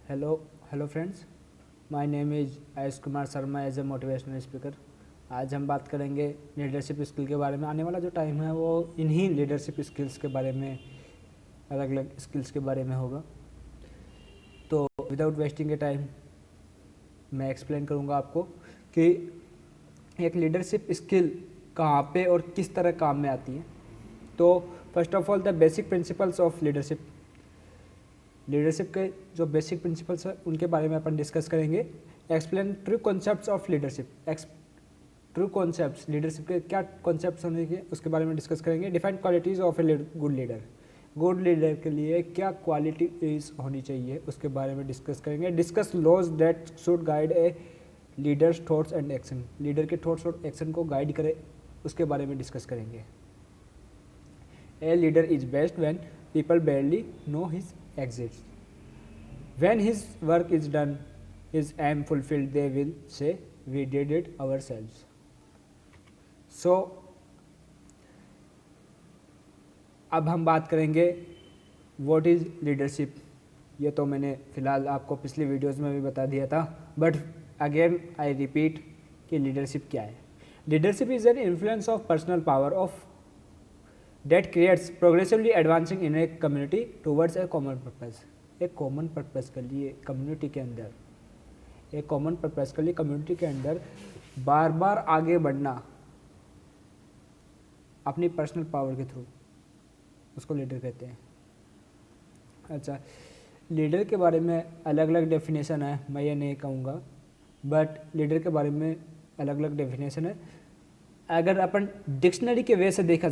Hello friends, my name is Ayush Kumar Sharma as a motivational speaker. आज हम बात करेंगे लीडरशिप स्किल के बारे में। आने वाला जो टाइम है वो इन्हीं लीडरशिप स्किल्स के बारे में, अलग अलग स्किल्स के बारे में होगा। तो विदाउट वेस्टिंग ए टाइम मैं एक्सप्लेन करूँगा आपको कि एक लीडरशिप स्किल कहाँ पे और किस तरह काम में आती है। तो first of all the basic principles of leadership के जो बेसिक प्रिंसिपल्स हैं उनके बारे में अपन डिस्कस करेंगे। Explain true concepts of leadership, true concepts leadership के क्या कॉन्सेप्ट्स होने के उसके बारे में डिस्कस करेंगे। Define qualities of a good leader के लिए क्या क्वालिटीज होनी चाहिए उसके बारे में डिस्कस करेंगे। Discuss laws that should guide a leader's thoughts and action, leader के थॉट्स और एक्शन को गाइड करे उसके बारे में डिस्कस करेंगे। A leader is best when people barely know his exits. When his work is done, his aim fulfilled, they will say, "We did it ourselves." So, अब हम बात करेंगे व्हाट इज़ लीडरशिप। ये तो मैंने फ़िलहाल आपको पिछली वीडियोज़ में भी बता दिया था, बट अगेन आई रिपीट कि लीडरशिप क्या है। Leadership is an influence of personal power of that creates progressively advancing in a community towards a common purpose। एक कॉमन पर्पस के लिए कम्युनिटी के अंदर, एक कॉमन पर्पस के लिए कम्युनिटी के अंदर बार बार आगे बढ़ना अपनी पर्सनल पावर के थ्रू, उसको लीडर कहते हैं। अच्छा, लीडर के बारे में अलग अलग डेफिनेशन है, मैं ये नहीं कहूँगा, बट लीडर के बारे में अलग अलग डेफिनेशन है। अगर अपन डिक्शनरी के वे से देखा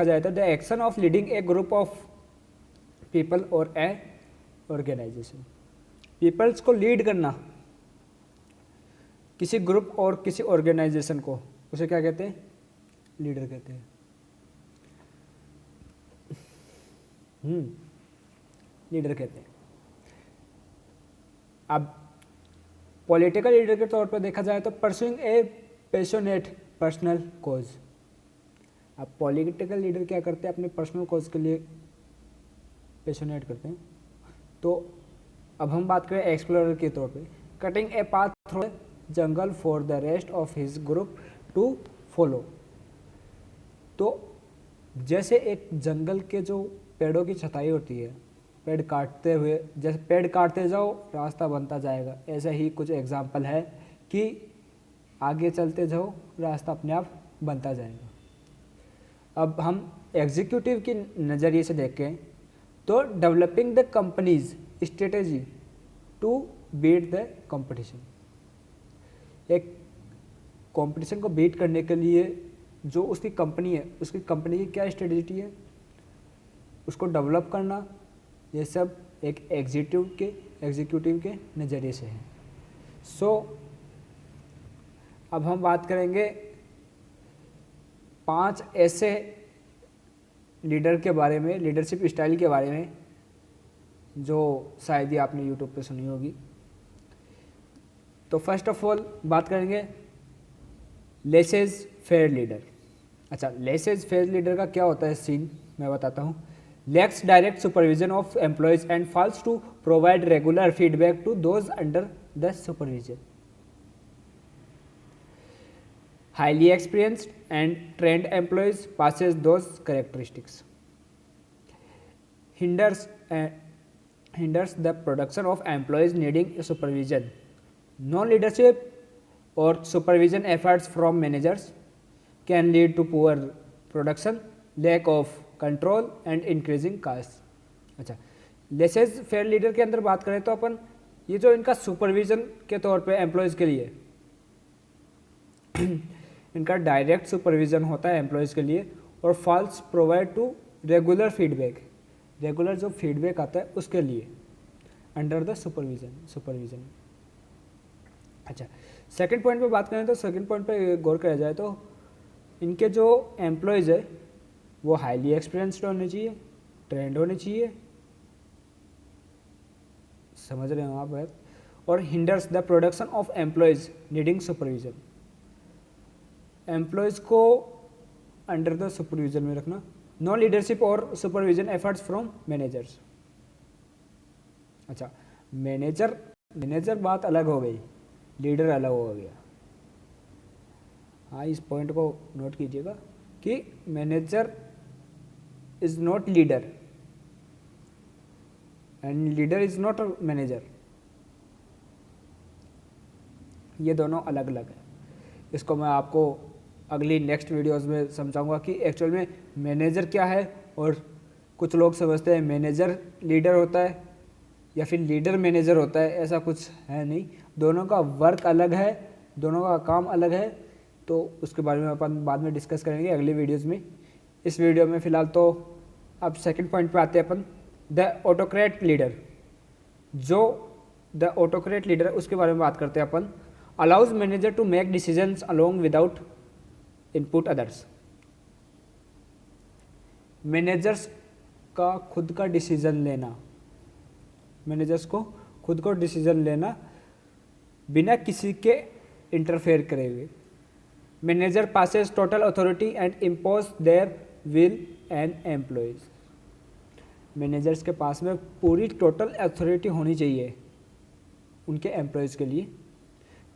जाए तो the action of leading a group of people और ए ऑर्गेनाइजेशन। पीपल्स को लीड करना, किसी ग्रुप और किसी ऑर्गेनाइजेशन को, उसे क्या कहते हैं? लीडर कहते हैं। लीडर कहते हैं। अब पॉलिटिकल लीडर के तौर पर देखा जाए तो परस्यूइंग ए पैशनेट पर्सनल कॉज। अब पॉलिटिकल लीडर क्या करते हैं? अपने पर्सनल कॉज के लिए पैशनेट करते हैं। तो अब हम बात करें एक्सप्लोरर के तौर पे, cutting a path through jungle for the rest of his group to follow. तो जैसे एक जंगल के जो पेड़ों की छटाई होती है, पेड़ काटते हुए, जैसे पेड़ काटते जाओ रास्ता बनता जाएगा, ऐसा ही कुछ एग्जाम्पल है कि आगे चलते जाओ रास्ता अपने आप बनता जाएगा। अब हम एग्जीक्यूटिव की नज़रिए से देखें तो developing the company's strategy to beat the competition. एक कंपटीशन को बीट करने के लिए जो उसकी कंपनी है, उसकी कंपनी की क्या स्ट्रेटेजी है, उसको डेवलप करना, ये सब एक एग्जीक्यूटिव के नज़रिए से है। सो अब हम बात करेंगे 5 ऐसे लीडर के बारे में, लीडरशिप स्टाइल के बारे में, जो शायद ही आपने यूट्यूब पे सुनी होगी। तो फर्स्ट ऑफ ऑल बात करेंगे लेसेज फेयर लीडर। अच्छा, लेसेज फेयर लीडर का क्या होता है सीन, मैं बताता हूँ। Lacks direct supervision of employees and fails to provide regular feedback to those under the supervision. Highly experienced and trained employees possess those characteristics. Hinders the production of employees needing supervision. No leadership or supervision efforts from managers can lead to poor production, lack of control and increasing costs. अच्छा, laissez faire leader के अंदर बात करें तो अपन ये जो इनका supervision के तौर पे एम्प्लॉयज़ के लिए इनका डायरेक्ट सुपरविजन होता है एम्प्लॉयज़ के लिए, और fails provide to regular feedback, regular जो फीडबैक आता है उसके लिए अंडर द सुपरविजन। अच्छा, सेकंड पॉइंट पे बात करें तो सेकंड पॉइंट पे गौर किया जाए तो इनके जो एम्प्लॉयज़ है वो हाईली एक्सपीरियंस्ड होने चाहिए, ट्रेंड होने चाहिए, समझ रहे हो आप? और hinders the production of employees needing supervision. Employees को अंडर द सुपरविजन में रखना। नो लीडरशिप और सुपरविजन एफर्ट्स फ्रॉम मैनेजर्स। अच्छा, मैनेजर मैनेजर बात अलग हो गई, लीडर अलग हो गया। हाँ, इस पॉइंट को नोट कीजिएगा कि manager is not leader and leader is not manager, ये दोनों अलग अलग है। इसको मैं आपको अगली नेक्स्ट वीडियोस में समझाऊंगा कि एक्चुअल में मैनेजर क्या है। और कुछ लोग समझते हैं मैनेजर लीडर होता है या फिर लीडर मैनेजर होता है, ऐसा कुछ है नहीं। दोनों का वर्क अलग है, दोनों का काम अलग है। तो उसके बारे में अपन बाद में डिस्कस करेंगे अगली वीडियोस में। इस वीडियो में फ़िलहाल तो अब सेकंड पॉइंट पे आते हैं अपन, द ऑटोक्रेट लीडर। जो द ऑटोक्रेट लीडर उसके बारे में बात करते हैं अपन। Allows manager to make decisions along without input others. Managers का खुद का डिसीजन लेना, मैनेजर्स को खुद को डिसीजन लेना बिना किसी के इंटरफेयर करे हुए। Manager passes total authority and impose there will and employees. Managers के पास में पूरी टोटल अथॉरिटी होनी चाहिए उनके एम्प्लॉयज के लिए।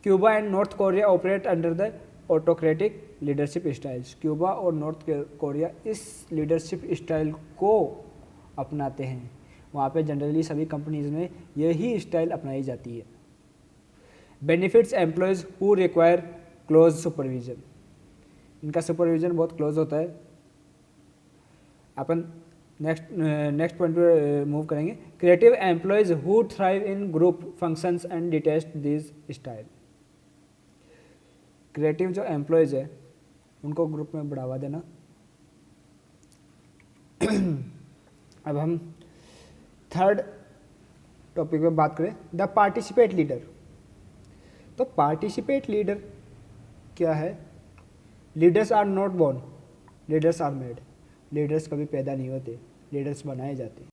Cuba and north Korea operate under the autocratic leadership styles. Cuba और नॉर्थ कोरिया इस लीडरशिप स्टाइल को अपनाते हैं। वहाँ पे जनरली सभी कंपनीज में यही स्टाइल अपनाई जाती है। Benefits employees who require close supervision. इनका सुपरविजन बहुत क्लोज होता है। अपन नेक्स्ट पॉइंट पे मूव करेंगे। Creative employees who thrive in group functions and detest this style. Creative जो एम्प्लॉयज है उनको ग्रुप में बढ़ावा देना। अब हम थर्ड टॉपिक पे बात करें, द पार्टिसिपेट लीडर। तो पार्टिसिपेट लीडर क्या है? Leaders are not born, leaders are made. Leaders कभी पैदा नहीं होते, लीडर्स बनाए जाते हैं।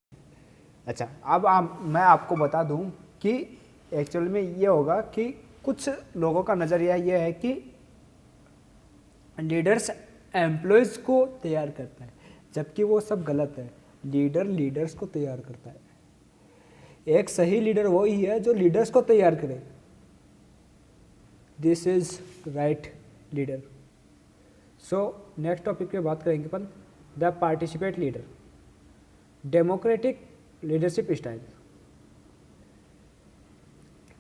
अच्छा, अब मैं आपको बता दूं कि एक्चुअल में ये होगा कि कुछ लोगों का नज़रिया ये है कि लीडर्स एम्प्लॉयज़ को तैयार करता है, जबकि वो सब गलत है। लीडर लीडर्स को तैयार करता है। एक सही लीडर वो ही है जो लीडर्स को तैयार करे। This is right leader. So next topic पे बात करेंगे अपन, the participate leader. Democratic leadership style.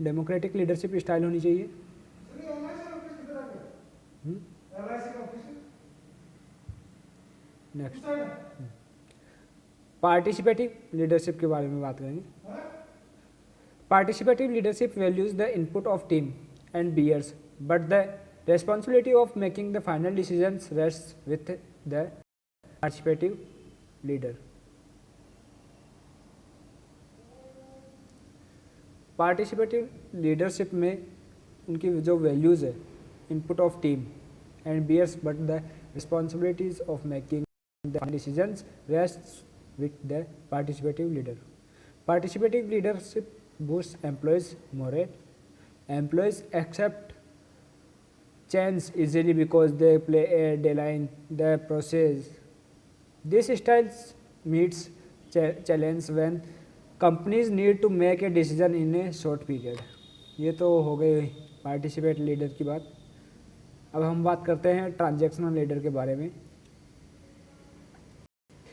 Democratic leadership style होनी चाहिए। नेक्स्ट पार्टिसिपेटिव लीडरशिप के बारे में बात करेंगे। Participative leadership values the input of team and bears, but the responsibility of making the final decisions rests with the participative leader. Participative leadership में उनकी जो वैल्यूज़ है, input of team and bears but the responsibilities of making the decisions rests with the participative leader. Participative leadership boost employees morale. Employees accept change easily because they play a deadline the process. This style meets challenge when companies need to make a decision in a short period. ये तो हो गई participate leader की बात। अब हम बात करते हैं ट्रांजैक्शनल लीडर के बारे में।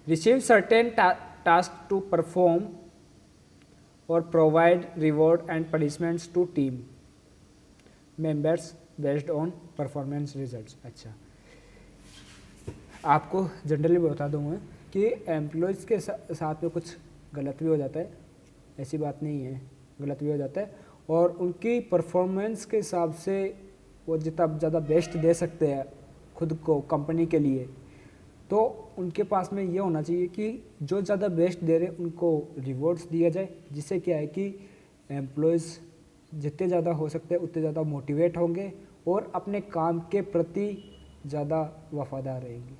Receive certain task to perform और provide reward and punishments to team members based on performance results. अच्छा, आपको जनरली बता दूंगा कि एम्प्लॉयज़ के साथ में कुछ गलत भी हो जाता है, ऐसी बात नहीं है, गलत भी हो जाता है। और उनकी परफॉर्मेंस के हिसाब से वो जितना ज़्यादा बेस्ट दे सकते हैं खुद को कंपनी के लिए, तो उनके पास में ये होना चाहिए कि जो ज़्यादा बेस्ट दे रहे उनको रिवॉर्ड्स दिया जाए, जिससे क्या है कि एम्प्लॉयज़ जितने ज़्यादा हो सकते हैं उतने ज़्यादा मोटिवेट होंगे और अपने काम के प्रति ज़्यादा वफादार रहेंगे।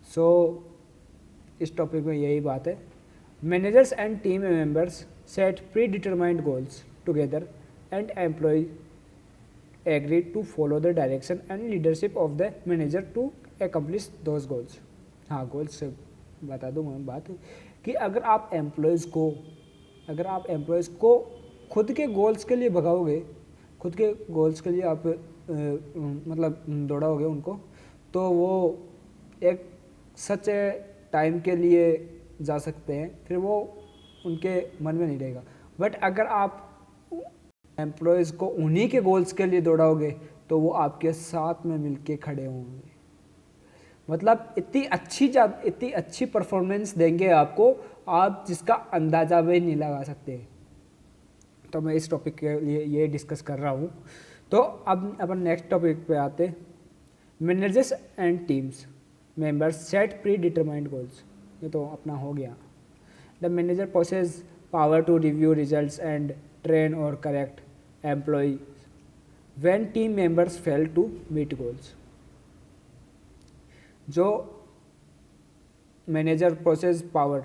सो इस टॉपिक में यही बात है। Managers and team members set predetermined goals together and employ agree to follow the direction and leadership of the manager to accomplish those goals. हाँ, गोल्स बता दूँ मैं बात कि अगर आप एम्प्लॉयज़ को अगर आप एम्प्लॉयज़ को खुद के गोल्स के लिए भगाओगे, खुद के गोल्स के लिए आप मतलब दौड़ाओगे उनको, तो वो एक सच टाइम के लिए जा सकते हैं, फिर वो उनके मन में नहीं रहेगा। बट अगर आप एम्प्लॉयज़ को उन्हीं के गोल्स के लिए दौड़ाओगे तो वो आपके साथ में मिलके खड़े होंगे। मतलब इतनी अच्छी परफॉर्मेंस देंगे आपको, आप जिसका अंदाज़ा भी नहीं लगा सकते। तो मैं इस टॉपिक के लिए ये डिस्कस कर रहा हूँ। तो अब अपन नेक्स्ट टॉपिक पे आते हैं। Managers and teams members set predetermined goals. ये तो अपना हो गया। The manager possess power to review results and train और correct employ when team members fail to meet goals. जो मैनेजर पोसेस पावर,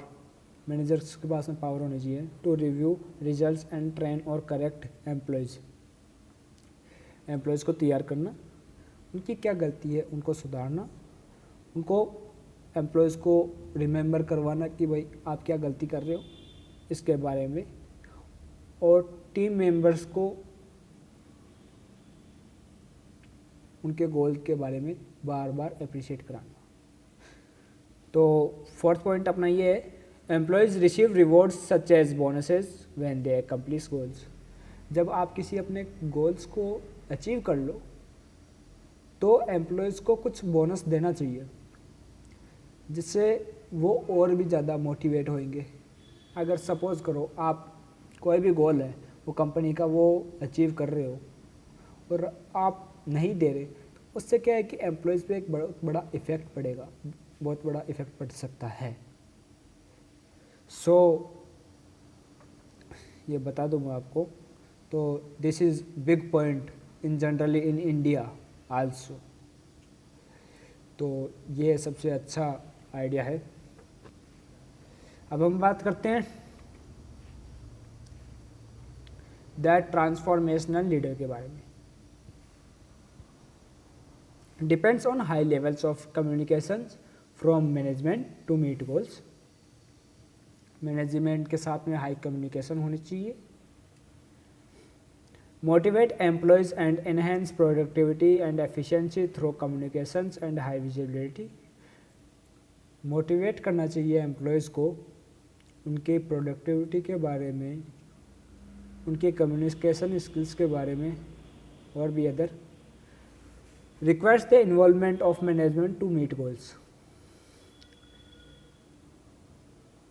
मैनेजर्स के पास में पावर होनी चाहिए to review results and train और करेक्ट एम्प्लॉयज़ को तैयार करना, उनकी क्या गलती है उनको सुधारना, उनको एम्प्लॉयज़ को रिमेंबर करवाना कि भाई आप क्या गलती कर रहे हो इसके बारे में, और टीम मेंबर्स को उनके गोल के बारे में बार बार अप्रिशिएट कराना। तो फोर्थ पॉइंट अपना ये है, employees receive rewards such as bonuses when they accomplish goals. जब आप किसी अपने गोल्स को अचीव कर लो तो एम्प्लॉयज़ को कुछ बोनस देना चाहिए, जिससे वो और भी ज़्यादा मोटिवेट होंगे। अगर सपोज़ करो आप कोई भी गोल है वो कंपनी का वो अचीव कर रहे हो और आप नहीं दे रहे, तो उससे क्या है कि एम्प्लॉयज़ पे एक बहुत बड़ा इफ़ेक्ट पड़ेगा, बहुत बड़ा इफ़ेक्ट पड़ सकता है। सो ये बता दूँ मैं आपको, तो this is big point in generally in India also. तो ये सबसे अच्छा आइडिया है। अब हम बात करते हैं दैट ट्रांसफॉर्मेशनल लीडर के बारे में। Depends on high levels of communication from management to meet goals. Management के साथ में हाई कम्युनिकेशन होनी चाहिए। Motivate employees and enhance productivity and efficiency through communications and high visibility. Motivate करना चाहिए एम्प्लॉयज़ को उनके प्रोडक्टिविटी के बारे में, उनके कम्युनिकेशन स्किल्स के बारे में, और भी other. Request the involvement of management to meet goals.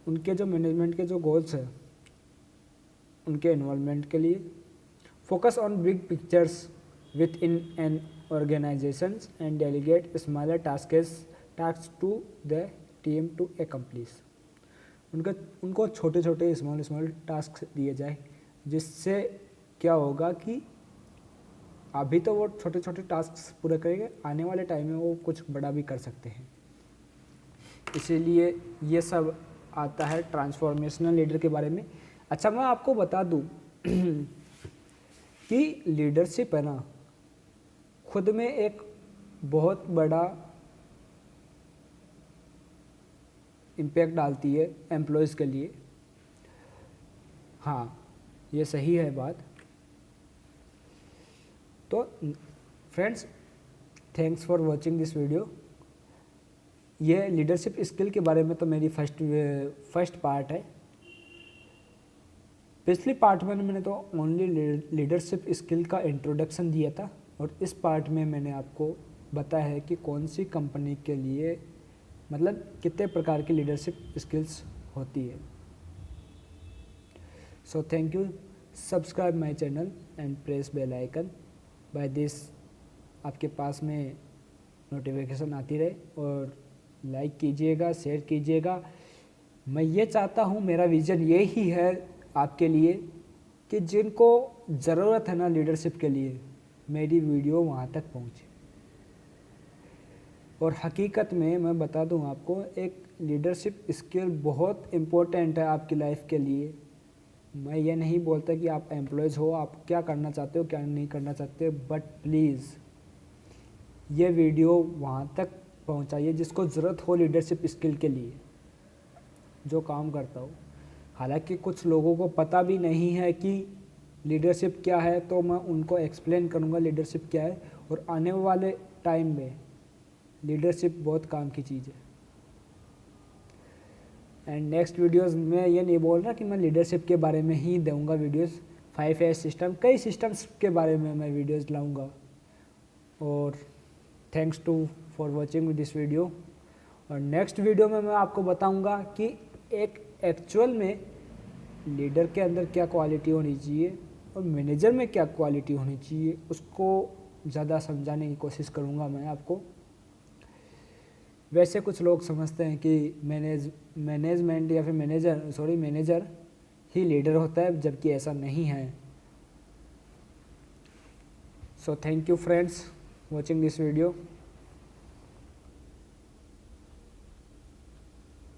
उनके जो मैनेजमेंट के जो गोल्स हैं उनके इन्वॉल्वमेंट के लिए। Focus on big pictures within an organizations and delegate smaller task to the team to accomplish. उनको छोटे छोटे स्मॉल टास्क दिए जाए, जिससे क्या होगा कि अभी तो वो छोटे छोटे टास्क पूरे करेंगे, आने वाले टाइम में वो कुछ बड़ा भी कर सकते हैं। इसीलिए ये सब आता है ट्रांसफॉर्मेशनल लीडर के बारे में। अच्छा, मैं आपको बता दूं कि लीडरशिप है ना, खुद में एक बहुत बड़ा इम्पैक्ट डालती है एम्प्लॉयज़ के लिए। हाँ, ये सही है बात। तो friends, thanks for watching this video. ये लीडरशिप स्किल के बारे में तो मेरी फर्स्ट पार्ट है। पिछली पार्ट में मैंने तो ओनली लीडरशिप स्किल का इंट्रोडक्शन दिया था, और इस पार्ट में मैंने आपको बताया है कि कौन सी कंपनी के लिए मतलब कितने प्रकार की लीडरशिप स्किल्स होती है। So thank you, subscribe my channel and press bell icon. By this आपके पास में नोटिफिकेशन आती रहे, और लाइक कीजिएगा, शेयर कीजिएगा। मैं ये चाहता हूँ, मेरा विज़न ये ही है आपके लिए कि जिनको ज़रूरत है ना लीडरशिप के लिए, मेरी वीडियो वहाँ तक पहुँचे। और हकीकत में मैं बता दूँ आपको, एक लीडरशिप स्किल बहुत इम्पोर्टेंट है आपकी लाइफ के लिए। मैं ये नहीं बोलता कि आप एम्प्लॉयज़ हो, आप क्या करना चाहते हो क्या नहीं करना चाहते, बट प्लीज़ ये वीडियो वहाँ तक पहुँचाइए जिसको ज़रूरत हो लीडरशिप स्किल के लिए, जो काम करता हो। हालांकि कुछ लोगों को पता भी नहीं है कि लीडरशिप क्या है, तो मैं उनको एक्सप्लेन करूँगा लीडरशिप क्या है। और आने वाले टाइम में लीडरशिप बहुत काम की चीज़ है। एंड नेक्स्ट वीडियोस में ये नहीं बोल रहा कि मैं लीडरशिप के बारे में ही दूंगा वीडियोस, 5S सिस्टम, कई सिस्टम्स के बारे में मैं वीडियोस लाऊंगा। और thanks to for watching this video. और नेक्स्ट वीडियो में मैं आपको बताऊंगा कि एक एक्चुअल में लीडर के अंदर क्या क्वालिटी होनी चाहिए और मैनेजर में क्या क्वालिटी होनी चाहिए, उसको ज़्यादा समझाने की कोशिश करूंगा मैं आपको। वैसे कुछ लोग समझते हैं कि मैनेजमेंट या फिर मैनेजर ही लीडर होता है, जबकि ऐसा नहीं है। So thank you friends watching this video.